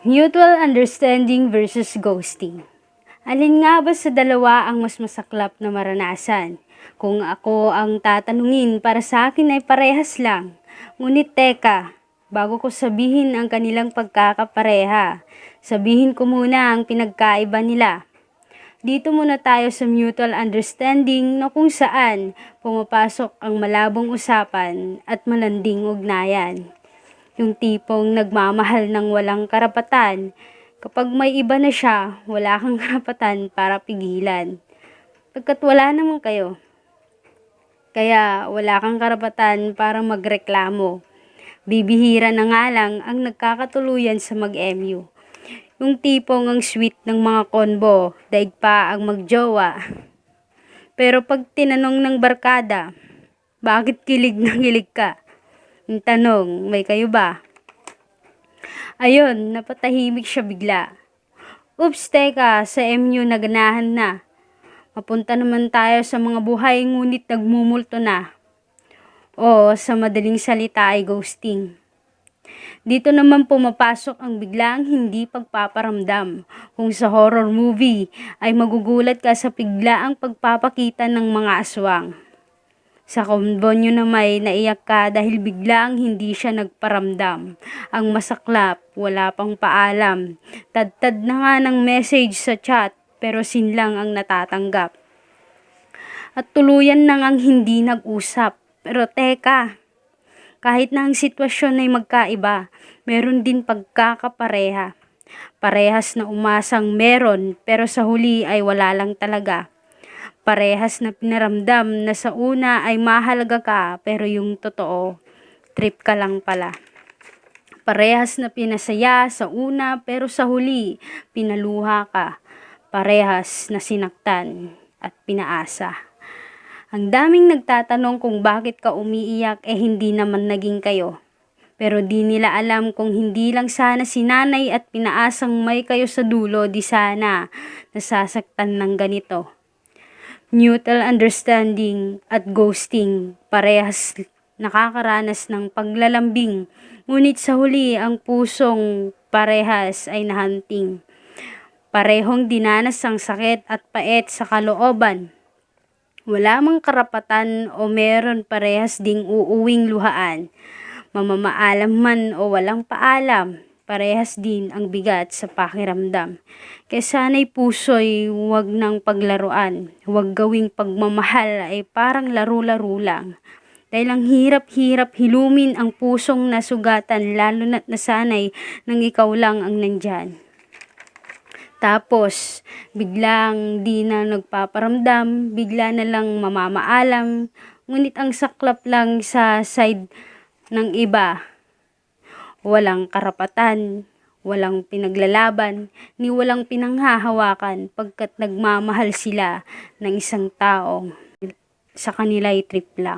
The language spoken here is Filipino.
Mutual understanding versus ghosting. Alin nga ba sa dalawa ang mas masaklap na maranasan? Kung ako ang tatanungin, para sa akin ay parehas lang. Ngunit teka, bago ko sabihin ang kanilang pagkakapareha, sabihin ko muna ang pinagkaiba nila. Dito muna tayo sa mutual understanding na kung saan pumapasok ang malabong usapan at malanding ugnayan. Yung tipong nagmamahal ng walang karapatan. Kapag may iba na siya, wala kang karapatan para pigilan. Pagkat wala naman kayo. Kaya wala kang karapatan para magreklamo. Bibihira na nga lang ang nagkakatuluyan sa mag-MU. Yung tipong ang sweet ng mga konbo, daig pa ang magjowa. Pero pag tinanong ng barkada, bakit kilig na kilig ka? Yung tanong, may kayo ba? Ayun, napatahimik siya bigla. Oops, teka, sa MU naganahan na. Mapunta naman tayo sa mga buhay ngunit nagmumulto na. O sa madaling salita ay ghosting. Dito naman pumapasok ang biglang hindi pagpaparamdam. Kung sa horror movie ay magugulat ka sa biglaang pagpapakita ng mga aswang. Sa kombo nyo na may naiyak ka dahil biglang hindi siya nagparamdam. Ang masaklap, wala pang paalam. Tad-tad na nga ng message sa chat pero sinlang ang natatanggap. At tuluyan na ngang hindi nag-usap. Pero teka, kahit na ang sitwasyon ay magkaiba, meron din pagkakapareha. Parehas na umasang meron pero sa huli ay wala lang talaga. Parehas na pinaramdam na sa una ay mahalaga ka pero yung totoo, trip ka lang pala. Parehas na pinasaya sa una pero sa huli, pinaluha ka. Parehas na sinaktan at pinaasa. Ang daming nagtatanong kung bakit ka umiiyak hindi naman naging kayo. Pero di nila alam kung hindi lang sana sinanay at pinaasang may kayo sa dulo, di sana nasasaktan ng ganito. Mutual understanding at ghosting, parehas nakakaranas ng paglalambing, ngunit sa huli ang pusong parehas ay nahanting. Parehong dinanas ang sakit at pait sa kalooban. Wala mang karapatan o meron parehas ding uuwing luhaan. Mamamaalam man o walang paalam, parehas din ang bigat sa pakiramdam. Kaya sana'y puso'y huwag nang paglaruan. Huwag gawing pagmamahal ay parang laro-laro lang. Dahil ang hirap-hirap hilumin ang pusong nasugatan, lalo na't nasanay nang ikaw lang ang nandyan. Tapos, biglang di na nagpaparamdam, bigla na lang mamamaalam, ngunit ang saklap lang sa side ng iba. Walang karapatan, walang pinaglalaban, ni walang pinanghahawakan pagkat nagmamahal sila ng isang taong sa kanila'y trip lang.